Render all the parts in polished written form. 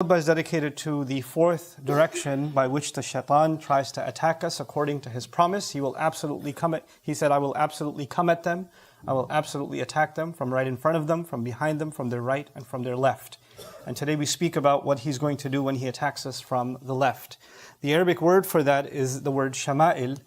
Khutbah is dedicated to the fourth direction by which the shaitan tries to attack us according to his promise. He said, I will absolutely come at them. I will absolutely attack them from right in front of them, from behind them, from their right and from their left. And today we speak about what he's going to do when he attacks us from the left. The Arabic word for that is the word shama'il,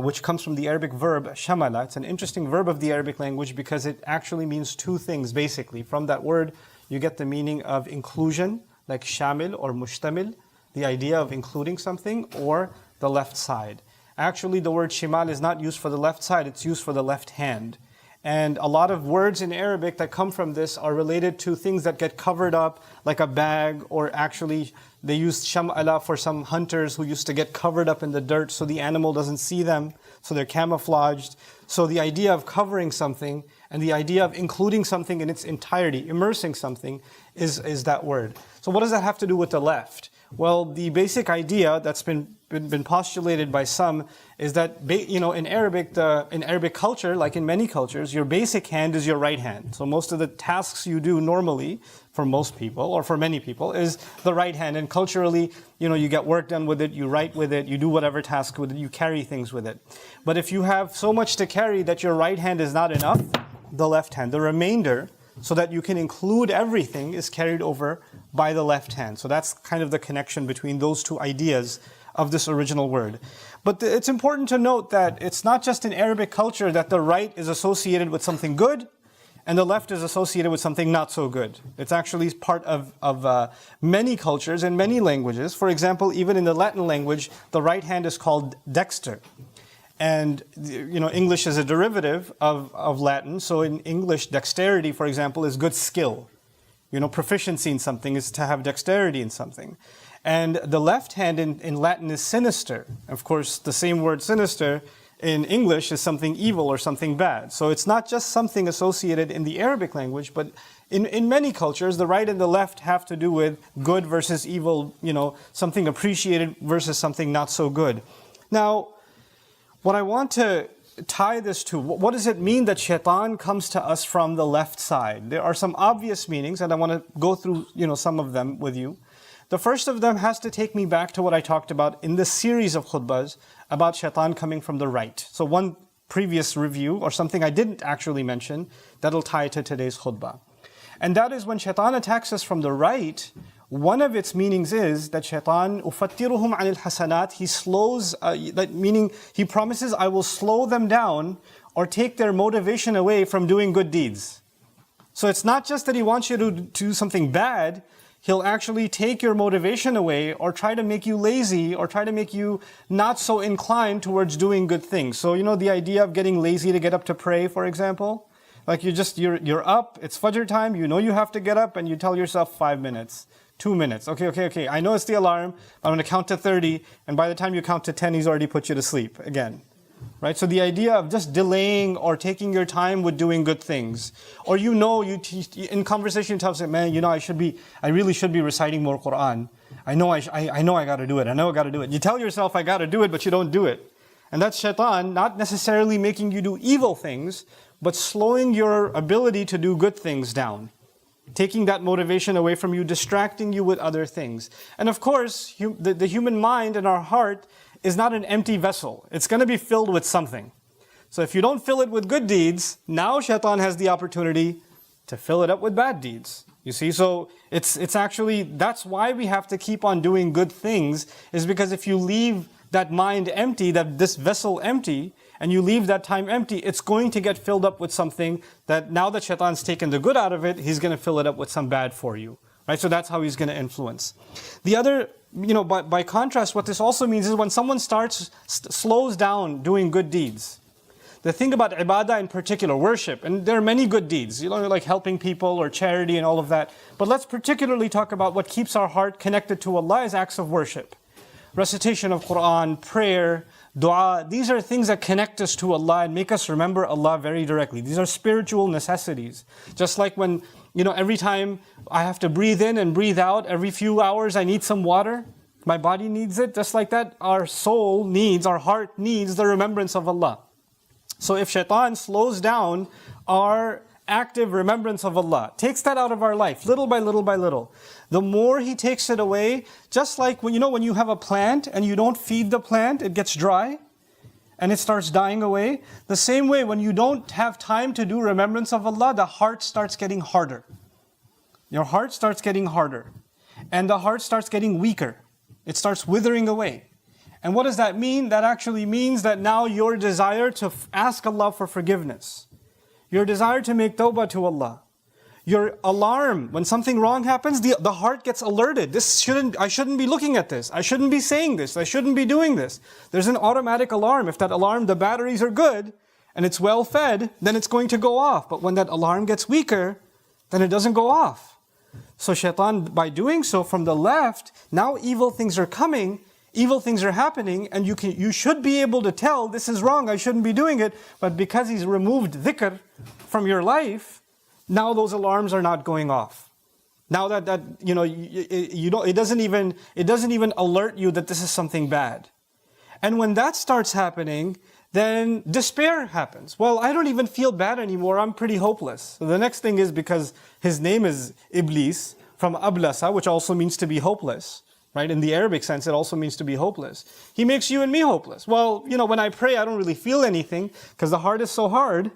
which comes from the Arabic verb shamala. It's an interesting verb of the Arabic language because it actually means two things basically. From that word you get the meaning of inclusion, like shamil or mushtamil, the idea of including something, or the left side. Actually, the word shimal is not used for the left side, it's used for the left hand. And a lot of words in Arabic that come from this are related to things that get covered up, like a bag, or actually they used sham'ala for some hunters who used to get covered up in the dirt so the animal doesn't see them, so they're camouflaged. So the idea of covering something and the idea of including something in its entirety, immersing something, is that word. So what does that have to do with the left? Well, the basic idea that's been postulated by some is that, in Arabic culture, like in many cultures, your basic hand is your right hand. So most of the tasks you do normally, for most people, or for many people, is the right hand. And culturally, you get work done with it, you write with it, you do whatever task with it, you carry things with it. But if you have so much to carry that your right hand is not enough, the left hand, the remainder, so that you can include everything, is carried over by the left hand. So that's kind of the connection between those two ideas of this original word. But it's important to note that it's not just in Arabic culture that the right is associated with something good and the left is associated with something not so good. It's actually part of many cultures and many languages. For example, even in the Latin language, the right hand is called dexter. And English is a derivative of Latin. So in English, dexterity, for example, is good skill. Proficiency in something is to have dexterity in something. And the left hand in Latin is sinister. Of course, the same word sinister in English is something evil or something bad. So it's not just something associated in the Arabic language, but in many cultures, the right and the left have to do with good versus evil, something appreciated versus something not so good. Now, what I want to tie this to, what does it mean that shaitan comes to us from the left side? There are some obvious meanings, and I want to go through some of them with you. The first of them has to take me back to what I talked about in this series of khutbahs about shaitan coming from the right. So one previous review, or something I didn't actually mention, that'll tie to today's khutbah. And that is when shaitan attacks us from the right, one of its meanings is that shaitan, ufattiruhum anil hasanat, he slows, meaning he promises, I will slow them down or take their motivation away from doing good deeds. So it's not just that he wants you to do something bad, he'll actually take your motivation away or try to make you lazy or try to make you not so inclined towards doing good things. So the idea of getting lazy to get up to pray, for example, like you're up, it's Fajr time, you have to get up and you tell yourself 5 minutes. 2 minutes. Okay. I know it's the alarm. I'm going to count to 30. And by the time you count to 10, he's already put you to sleep again. Right? So the idea of just delaying or taking your time with doing good things. Or in conversation you tell us, man, I really should be reciting more Quran. I know I got to do it. You tell yourself I got to do it, but you don't do it. And that's shaitan, not necessarily making you do evil things, but slowing your ability to do good things down. Taking that motivation away from you, distracting you with other things. And of course, the human mind and our heart is not an empty vessel. It's going to be filled with something. So if you don't fill it with good deeds, now shaitan has the opportunity to fill it up with bad deeds. You see, so it's actually, that's why we have to keep on doing good things, is because if you leave that mind empty, this vessel empty, and you leave that time empty, it's going to get filled up with something that now that shaitan's taken the good out of it, he's going to fill it up with some bad for you. Right? So that's how he's going to influence. The other, by contrast, what this also means is when someone slows down doing good deeds. The thing about ibadah in particular, worship, and there are many good deeds, like helping people or charity and all of that. But let's particularly talk about what keeps our heart connected to Allah is acts of worship. Recitation of Quran, prayer, dua, these are things that connect us to Allah and make us remember Allah very directly. These are spiritual necessities. Just like when, every time I have to breathe in and breathe out, every few hours I need some water, my body needs it. Just like that, our heart needs the remembrance of Allah. So if shaitan slows down our active remembrance of Allah, takes that out of our life, little by little by little, the more He takes it away, just like when you have a plant and you don't feed the plant, it gets dry and it starts dying away. The same way, when you don't have time to do remembrance of Allah, the heart starts getting harder. Your heart starts getting harder. And the heart starts getting weaker. It starts withering away. And what does that mean? That actually means that now your desire to ask Allah for forgiveness, your desire to make tawbah to Allah, your alarm, when something wrong happens, the heart gets alerted. I shouldn't be looking at this. I shouldn't be saying this. I shouldn't be doing this. There's an automatic alarm. If that alarm, the batteries are good and it's well fed, then it's going to go off. But when that alarm gets weaker, then it doesn't go off. So Shaitan, by doing so from the left, now evil things are coming, evil things are happening, and you should be able to tell, this is wrong, I shouldn't be doing it. But because he's removed dhikr from your life, now those alarms are not going off. Now it doesn't even alert you that this is something bad. And when that starts happening, then despair happens. Well, I don't even feel bad anymore, I'm pretty hopeless. So the next thing is, because his name is Iblis, from ablasa, which also means to be hopeless, right? In the Arabic sense, it also means to be hopeless. He makes you and me hopeless. Well, when I pray, I don't really feel anything, because the heart is so hard,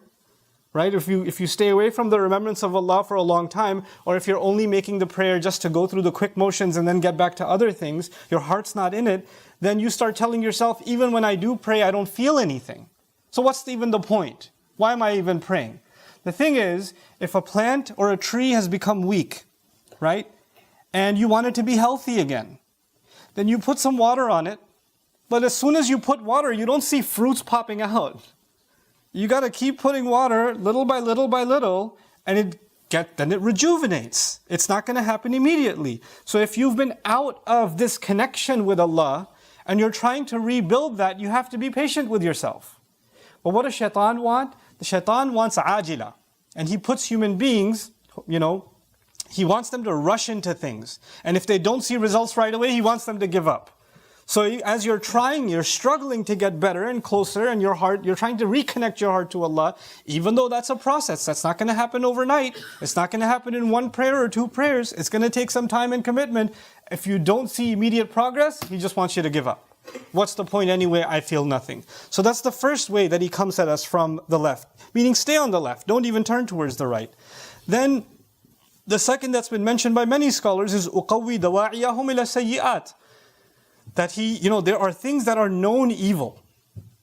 right? If you stay away from the remembrance of Allah for a long time, or if you're only making the prayer just to go through the quick motions and then get back to other things, your heart's not in it, then you start telling yourself, even when I do pray, I don't feel anything. So what's even the point? Why am I even praying? The thing is, if a plant or a tree has become weak, right? And you want it to be healthy again, then you put some water on it, but as soon as you put water, you don't see fruits popping out. You got to keep putting water little by little by little, and then it rejuvenates. It's not going to happen immediately. So if you've been out of this connection with Allah, and you're trying to rebuild that, you have to be patient with yourself. But what does Shaitan want? The Shaitan wants ajila. And he puts human beings, he wants them to rush into things. And if they don't see results right away, he wants them to give up. So as you're struggling to get better and closer, and you're trying to reconnect your heart to Allah, even though that's a process, that's not going to happen overnight. It's not going to happen in one prayer or two prayers. It's going to take some time and commitment. If you don't see immediate progress, he just wants you to give up. What's the point anyway? I feel nothing. So that's the first way that he comes at us from the left. Meaning stay on the left. Don't even turn towards the right. Then the second that's been mentioned by many scholars is uqawwi dawa'iyahum ila sayyi'at. That there are things that are known evil.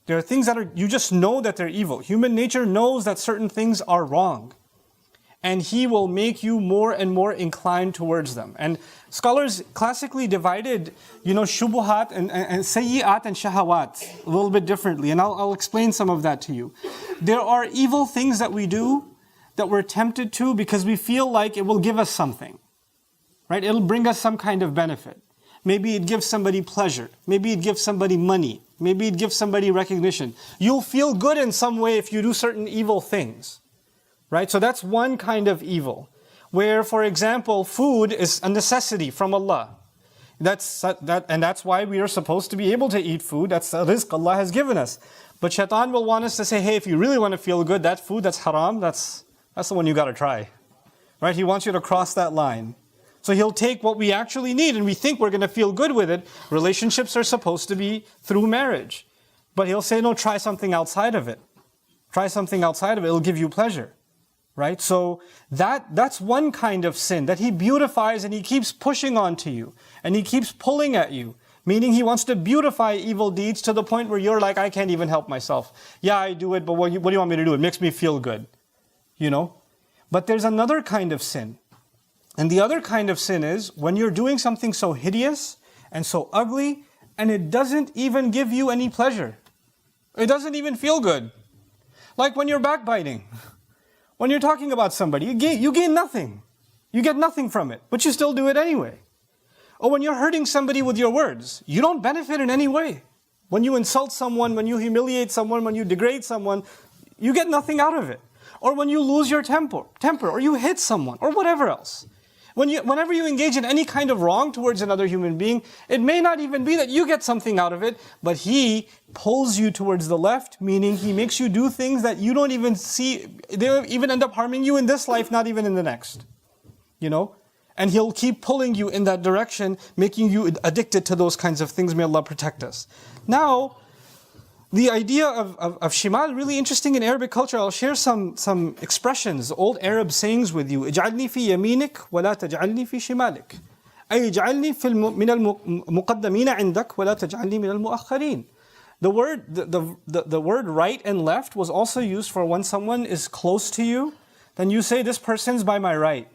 There are things that you just know that they're evil. Human nature knows that certain things are wrong. And he will make you more and more inclined towards them. And scholars classically divided, shubuhat and sayyi'at and shahawat a little bit differently. And I'll explain some of that to you. There are evil things that we do that we're tempted to because we feel like it will give us something. Right? It'll bring us some kind of benefit. Maybe it gives somebody pleasure. Maybe it gives somebody money. Maybe it gives somebody recognition. You'll feel good in some way if you do certain evil things. Right? So that's one kind of evil. Where, for example, food is a necessity from Allah. And that's why we are supposed to be able to eat food. That's the rizq Allah has given us. But Shaitan will want us to say, hey, if you really want to feel good, that food that's haram, that's the one you got to try. Right? He wants you to cross that line. So he'll take what we actually need and we think we're going to feel good with it. Relationships are supposed to be through marriage. But he'll say, no, try something outside of it. Try something outside of it. It'll give you pleasure. Right? So that's one kind of sin that he beautifies and he keeps pushing onto you. And he keeps pulling at you. Meaning he wants to beautify evil deeds to the point where you're like, I can't even help myself. Yeah, I do it, but what do you want me to do? It makes me feel good. But there's another kind of sin. And the other kind of sin is when you're doing something so hideous and so ugly and it doesn't even give you any pleasure. It doesn't even feel good. Like when you're backbiting. When you're talking about somebody, you gain nothing. You get nothing from it, but you still do it anyway. Or when you're hurting somebody with your words, you don't benefit in any way. When you insult someone, when you humiliate someone, when you degrade someone, you get nothing out of it. Or when you lose your temper, or you hit someone, or whatever else. Whenever you engage in any kind of wrong towards another human being, it may not even be that you get something out of it, but he pulls you towards the left, meaning he makes you do things that you don't even see. They even end up harming you in this life, not even in the next. You know? And he'll keep pulling you in that direction, making you addicted to those kinds of things. May Allah protect us. Now, the idea of shimal, really interesting in Arabic culture. I'll share some expressions, old Arab sayings with you. اجعلني في يمينك ولا تجعلني في شمالك. أي اجعلني من المقدمين عندك ولا تجعلني من المؤخرين. The word right and left was also used for when someone is close to you, then you say, this person's by my right.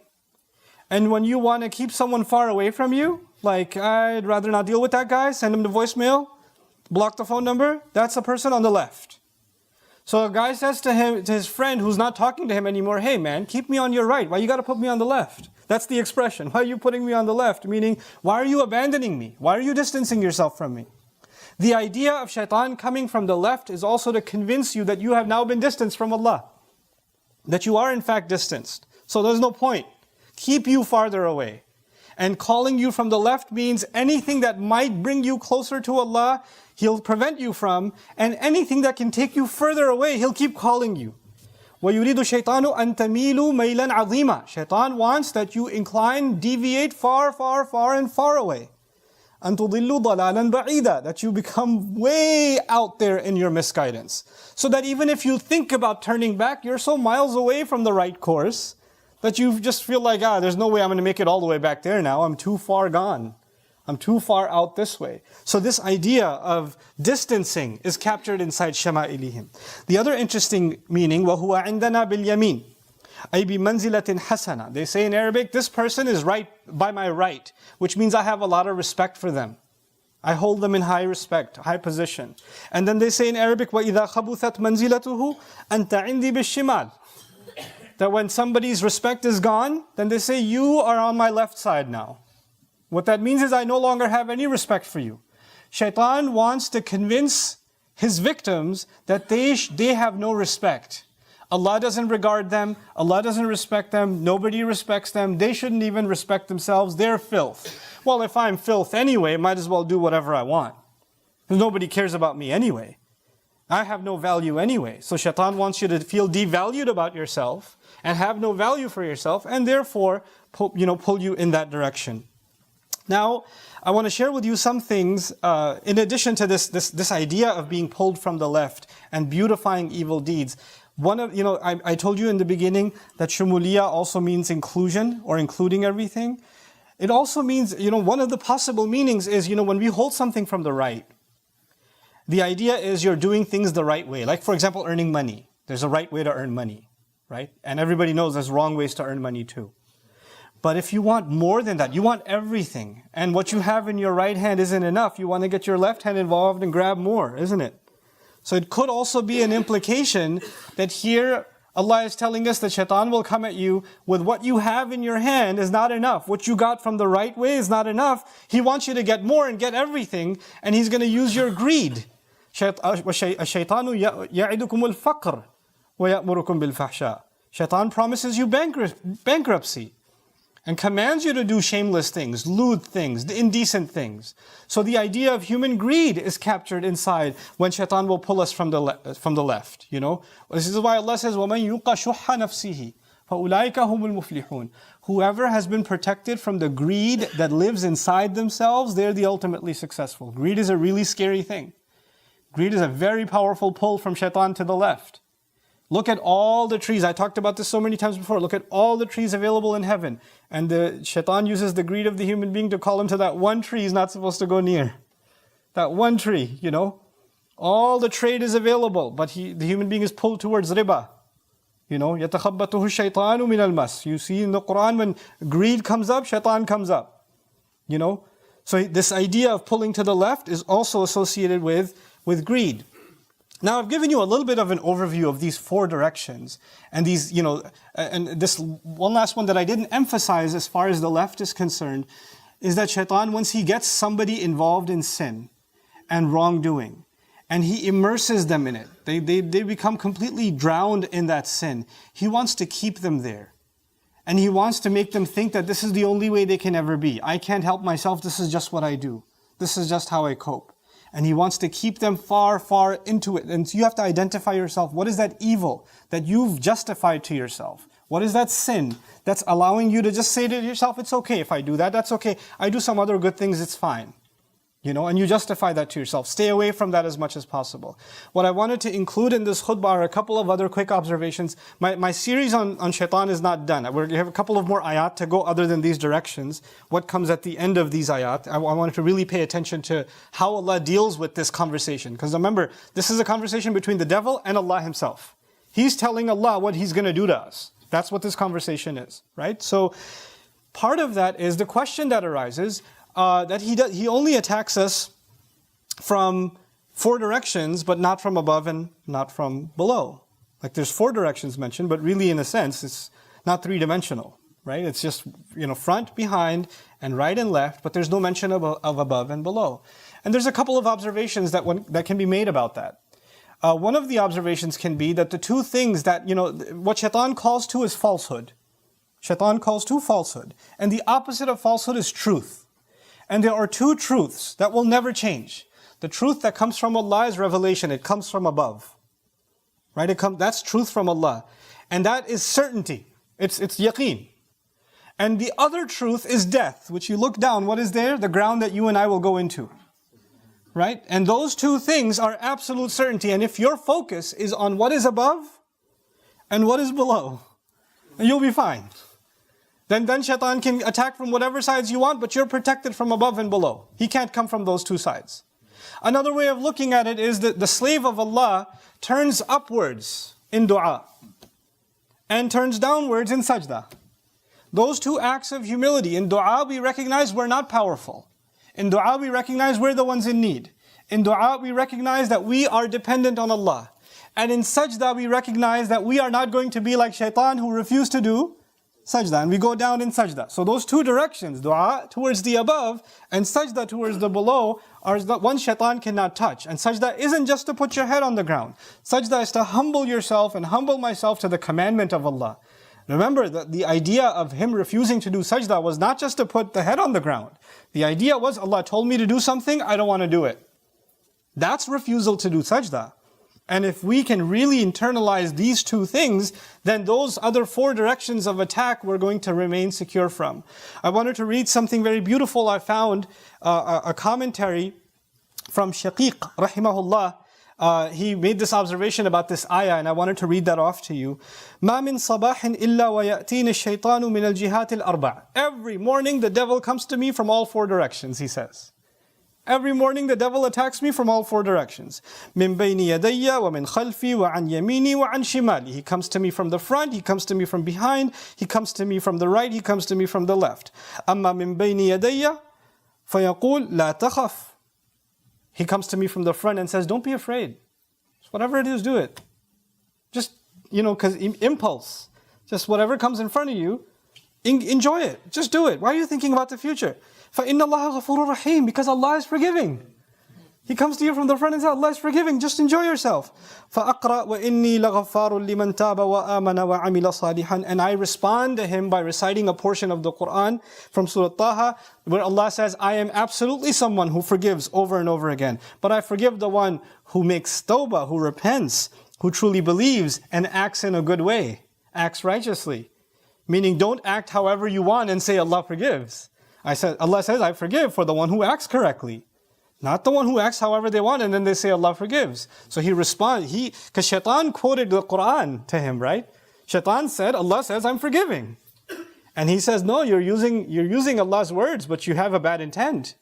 And when you want to keep someone far away from you, like, I'd rather not deal with that guy, send him to voicemail, block the phone number, that's the person on the left. So a guy says to his friend who's not talking to him anymore, hey man, keep me on your right, why you got to put me on the left? That's the expression, why are you putting me on the left? Meaning, why are you abandoning me? Why are you distancing yourself from me? The idea of shaitan coming from the left is also to convince you that you have now been distanced from Allah. That you are in fact distanced. So there's no point. Keep you farther away. And calling you from the left means anything that might bring you closer to Allah, He'll prevent you from, and anything that can take you further away, He'll keep calling you. وَيُرِيدُ الشَّيْطَانُ أَن تَمِيلُوا مَيْلًا عَظِيمًا. Shaitan wants that you incline, deviate far, far, far and far away. أَن تُضِلُّوا ضَلَالًا بَعِيدًا. That you become way out there in your misguidance. So that even if you think about turning back, you're so miles away from the right course, that you just feel like, there's no way I'm going to make it all the way back there now. I'm too far gone. I'm too far out this way. So this idea of distancing is captured inside Shama'ilihim. The other interesting meaning, وَهُوَ عِنْدَنَا بِالْيَمِينِ أي بِمَنْزِلَةٍ حَسَنَةٍ. They say in Arabic, this person is right by my right, which means I have a lot of respect for them. I hold them in high respect, high position. And then they say in Arabic, وَإِذَا خَبُثَتْ مَنْزِلَتُهُ أَنْتَ عِنْدِي بِالشِّمَالِ. That when somebody's respect is gone, then they say, you are on my left side now. What that means is I no longer have any respect for you. Shaitan wants to convince his victims that they have no respect. Allah doesn't regard them, Allah doesn't respect them, nobody respects them, they shouldn't even respect themselves, they're filth. Well, if I'm filth anyway, might as well do whatever I want. Nobody cares about me anyway. I have no value anyway. So Shaitan wants you to feel devalued about yourself and have no value for yourself, and therefore pull you in that direction. Now, I want to share with you some things in addition to this idea of being pulled from the left and beautifying evil deeds. I told you in the beginning that Shumuliya also means inclusion or including everything. It also means, one of the possible meanings is, when we hold something from the right, the idea is you're doing things the right way. Like, for example, earning money. There's a right way to earn money, right? And everybody knows there's wrong ways to earn money too. But if you want more than that, you want everything, and what you have in your right hand isn't enough, you want to get your left hand involved and grab more, isn't it? So it could also be an implication that here Allah is telling us that Shaitan will come at you with what you have in your hand is not enough. What you got from the right way is not enough. He wants you to get more and get everything, and he's going to use your greed. الشَّيْطَانُ يَعِدُكُمُ الْفَقْرَ وَيَأْمُرُكُمْ بِالْفَحْشَاءِ. Shaitan promises you bankruptcy and commands you to do shameless things, lewd things, indecent things. So the idea of human greed is captured inside when Shaitan will pull us from the left. This is why Allah says, وَمَنْ يُوقَ شُحَّ نَفْسِهِ فَأُولَٰئِكَ هُمُ الْمُفْلِحُونَ. Whoever has been protected from the greed that lives inside themselves, they're the ultimately successful. Greed is a really scary thing. Greed is a very powerful pull from Shaitan to the left. Look at all the trees. I talked about this so many times before. Look at all the trees available in heaven. And the Shaitan uses the greed of the human being to call him to that one tree he's not supposed to go near. That one tree, All the trade is available, but the human being is pulled towards riba. يَتَخَبَّتُهُ الشَّيْطَانُ مِنَ الْمَسِّ. You see in the Quran, when greed comes up, Shaitan comes up. So this idea of pulling to the left is also associated with greed. Now I've given you a little bit of an overview of these four directions, and these, and this one last one that I didn't emphasize as far as the left is concerned, is that Shaitan, once he gets somebody involved in sin and wrongdoing, and he immerses them in it, they become completely drowned in that sin, he wants to keep them there. And he wants to make them think that this is the only way they can ever be. I can't help myself, this is just what I do. This is just how I cope. And he wants to keep them far, far into it. And so you have to identify yourself. What is that evil that you've justified to yourself? What is that sin that's allowing you to just say to yourself, it's okay if I do that, that's okay. I do some other good things, it's fine. And you justify that to yourself. Stay away from that as much as possible. What I wanted to include in this khutbah are a couple of other quick observations. My series on Shaitaan is not done. We have a couple of more ayat to go other than these directions. What comes at the end of these ayat. I wanted to really pay attention to how Allah deals with this conversation. Because remember, this is a conversation between the devil and Allah himself. He's telling Allah what he's going to do to us. That's what this conversation is, right? So part of that is the question that arises, that he only attacks us from 4 directions, but not from above and not from below. Like there's 4 directions mentioned, but really in a sense, it's not 3-dimensional, right? It's just, front, behind, and right and left, but there's no mention of above and below. And there's a couple of observations that can be made about that. One of the observations can be that the 2 things that, what Shaitan calls to is falsehood. Shaitan calls to falsehood. And the opposite of falsehood is truth. And there are 2 truths that will never change. The truth that comes from Allah is revelation. It comes from above. Right? That's truth from Allah. And that is certainty. It's yaqeen. And the other truth is death, which you look down, what is there? The ground that you and I will go into. Right? And those 2 things are absolute certainty. And if your focus is on what is above and what is below, then you'll be fine. Then Shaitan can attack from whatever sides you want, but you're protected from above and below. He can't come from those 2 sides. Another way of looking at it is that the slave of Allah turns upwards in dua and turns downwards in sajda. Those 2 acts of humility. In dua we recognize we're not powerful. In dua we recognize we're the ones in need. In dua we recognize that we are dependent on Allah. And in sajda we recognize that we are not going to be like Shaitan who refused to do sajda, and we go down in sajda. So those 2 directions, dua towards the above and sajda towards the below, are the one Shaitan cannot touch. And sajda isn't just to put your head on the ground. Sajda is to humble yourself and humble myself to the commandment of Allah. Remember that the idea of him refusing to do sajda was not just to put the head on the ground. The idea was, Allah told me to do something, I don't want to do it. That's refusal to do sajda. And if we can really internalize these 2 things, then those other 4 directions of attack we're going to remain secure from. I wanted to read something very beautiful. I found a commentary from Shaqiq, rahimahullah. He made this observation about this ayah, and I wanted to read that off to you. مَا مِن صَبَاحٍ إِلَّا وَيَأْتِينِ الشَّيْطَانُ مِنَ الْجِهَاتِ الْأَرْبَعِ. Every morning the devil comes to me from all 4 directions, he says. Every morning the devil attacks me from all 4 directions. مِن بَيْنِ يَدَيَّ وَمِنْ خَلْفِي وَعَنْ يَمِينِي وَعَنْ شِمَالِي. He comes to me from the front, he comes to me from behind, he comes to me from the right, he comes to me from the left. أَمَّا مِن بَيْنِ يَدَيَّ فَيَقُولُ لَا تَخَفْ. He comes to me from the front and says, don't be afraid. Just whatever it is, do it. Just, because impulse. Just whatever comes in front of you, enjoy it. Just do it. Why are you thinking about the future? فَإِنَّ اللَّهَ غَفُورٌ رَحِيمٌ. Because Allah is forgiving. He comes to you from the front and says, Allah is forgiving. Just enjoy yourself. فَأَقْرَأْ وَإِنِّي لَغَفَّارٌ لِمَنْ تَابَ وَآمَنَ وَعَمِلَ صَالِحًا. And I respond to him by reciting a portion of the Quran from Surah Taha, where Allah says, I am absolutely someone who forgives over and over again. But I forgive the one who makes tawbah, who repents, who truly believes and acts in a good way, acts righteously. Meaning don't act however you want and say Allah forgives. Allah says, I forgive for the one who acts correctly. Not the one who acts however they want and then they say Allah forgives. So he responds, because Shaitan quoted the Quran to him, right? Shaitan said, Allah says, I'm forgiving. And he says, no, you're using Allah's words, but you have a bad intent.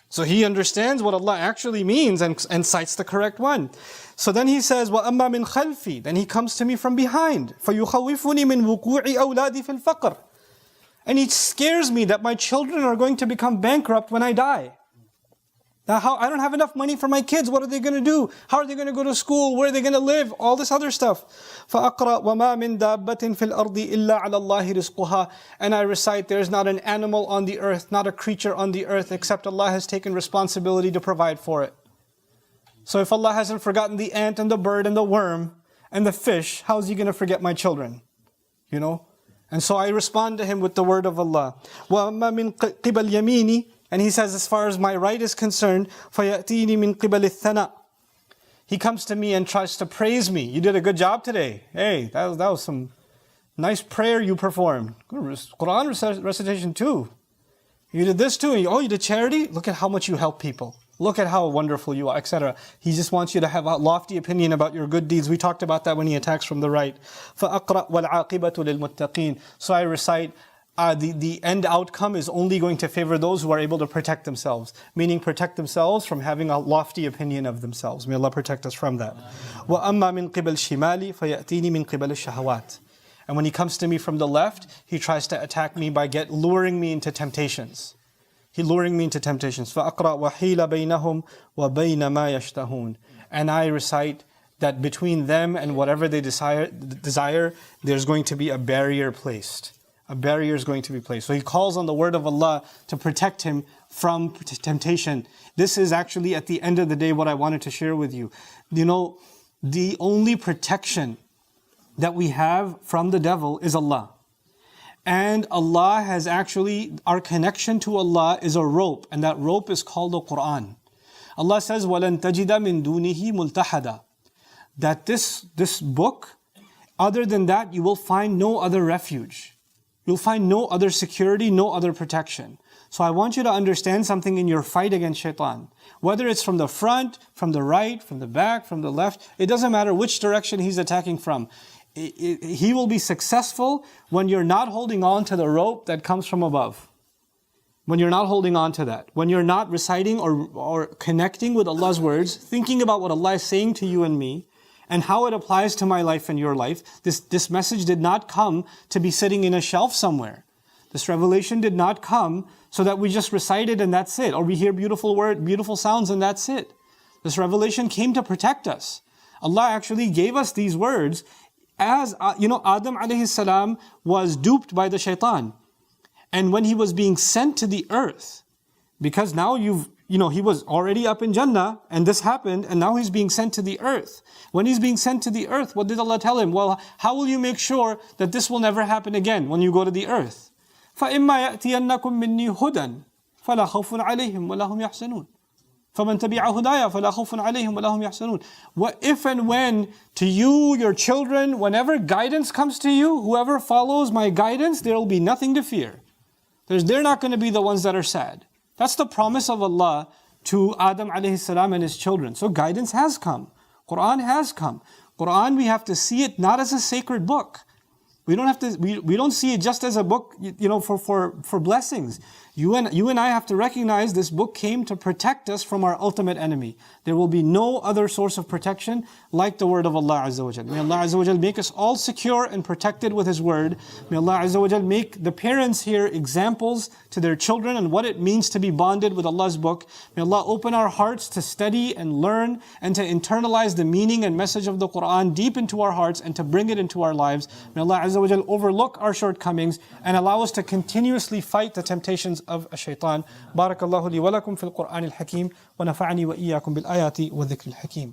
So he understands what Allah actually means and cites the correct one. So then he says, وَأَمَّا مِنْ خَلْفِي. Then he comes to me from behind. فَيُخَوِّفُنِي مِنْ وُقُوعِ أَوْلَادِي فِي الْفَقْرِ. And he scares me that my children are going to become bankrupt when I die. Now, I don't have enough money for my kids. What are they going to do? How are they going to go to school? Where are they going to live? All this other stuff. فَأَقْرَأْ وَمَا مِن دَابَّةٍ فِي الْأَرْضِ إِلَّا عَلَى اللَّهِ رِزْقُهَا. And I recite, there is not an animal on the earth, not a creature on the earth, except Allah has taken responsibility to provide for it. So if Allah hasn't forgotten the ant and the bird and the worm and the fish, how is He going to forget my children? And And so I respond to him with the word of Allah. وَأَمَّا مِنْ قِبَلْ يَمِينِ, and he says, as far as my right is concerned, فَيَأْتِينِ مِنْ قِبَلِ الثَّنَاءِ, he comes to me and tries to praise me. You did a good job today. Hey, that was some nice prayer you performed. Quran recitation too. You did this too. Oh, you did charity? Look at how much you help people. Look at how wonderful you are, etc. He just wants you to have a lofty opinion about your good deeds. We talked about that when he attacks from the right. فَأَقْرَأْ وَالْعَاقِبَةُ لِلْمُتَّقِينَ. So I recite, the end outcome is only going to favor those who are able to protect themselves. Meaning protect themselves from having a lofty opinion of themselves. May Allah protect us from that. وَأَمَّا مِنْ قِبَلْ الشِّمَالِ فَيَأْتِينِ مِنْ قِبَلِ الشَّهَوَاتِ. And when he comes to me from the left, he tries to attack me by luring me into temptations. Luring me into temptations. فَأَقْرَأْ وَحِيلَ بَيْنَهُمْ وَبَيْنَ مَا يَشْتَهُونَ. And I recite that between them and whatever they desire, there's going to be a barrier placed. A barrier is going to be placed. So he calls on the word of Allah to protect him from temptation. This is actually at the end of the day what I wanted to share with you. You know, the only protection that we have from the devil is Allah. And Allah has actually, our connection to Allah is a rope, and that rope is called the Quran. Allah says, وَلَن تَجِدَ مِن دُونِهِ مُلْتَحَدًا. That this book, other than that, you will find no other refuge. You'll find no other security, no other protection. So I want you to understand something in your fight against Shaitan. Whether it's from the front, from the right, from the back, from the left, it doesn't matter which direction he's attacking from. He will be successful when you're not holding on to the rope that comes from above. When you're not holding on to that. When you're not reciting or connecting with Allah's words, thinking about what Allah is saying to you and me, and how it applies to my life and your life. This message did not come to be sitting in a shelf somewhere. This revelation did not come so that we just recite it and that's it. Or we hear beautiful sounds and that's it. This revelation came to protect us. Allah actually gave us these words. As Adam alayhi salam was duped by the shaitan. And when he was being sent to the earth, because now he was already up in Jannah and this happened and now he's being sent to the earth. When he's being sent to the earth, what did Allah tell him? Well, how will you make sure that this will never happen again when you go to the earth? فَإِمَّا يَأْتِيَنَّكُم مِّنِّي هُدًى فَلَا خَوْفٌ عَلَيْهِمْ وَلَا هُمْ يَحْزَنُونَ. فَمَنْ تَبِعَ هُدَايَ فَلَا خَوْفٌ عَلَيْهِمْ وَلَا هُمْ يَحْزَنُونَ. What if and when to you, your children, whenever guidance comes to you, whoever follows my guidance, there will be nothing to fear. They're not going to be the ones that are sad. That's the promise of Allah to Adam alayhi salam and his children. So guidance has come. Quran has come. Quran, we have to see it not as a sacred book. We don't see it just as a book, for blessings. You and I have to recognize this book came to protect us from our ultimate enemy. There will be no other source of protection like the word of Allah Azza wa Jal. May Allah Azza wa Jal make us all secure and protected with His word. May Allah Azza wa Jal make the parents here examples to their children and what it means to be bonded with Allah's book. May Allah open our hearts to study and learn and to internalize the meaning and message of the Quran deep into our hearts and to bring it into our lives. May Allah Azza wa Jal overlook our shortcomings and allow us to continuously fight the temptations of Shaitan. Barakallahu li wa lakum fil Qur'an al-Hakim wa nafa'ani wa iyyakum bil ayati wa dhikr al-Hakim.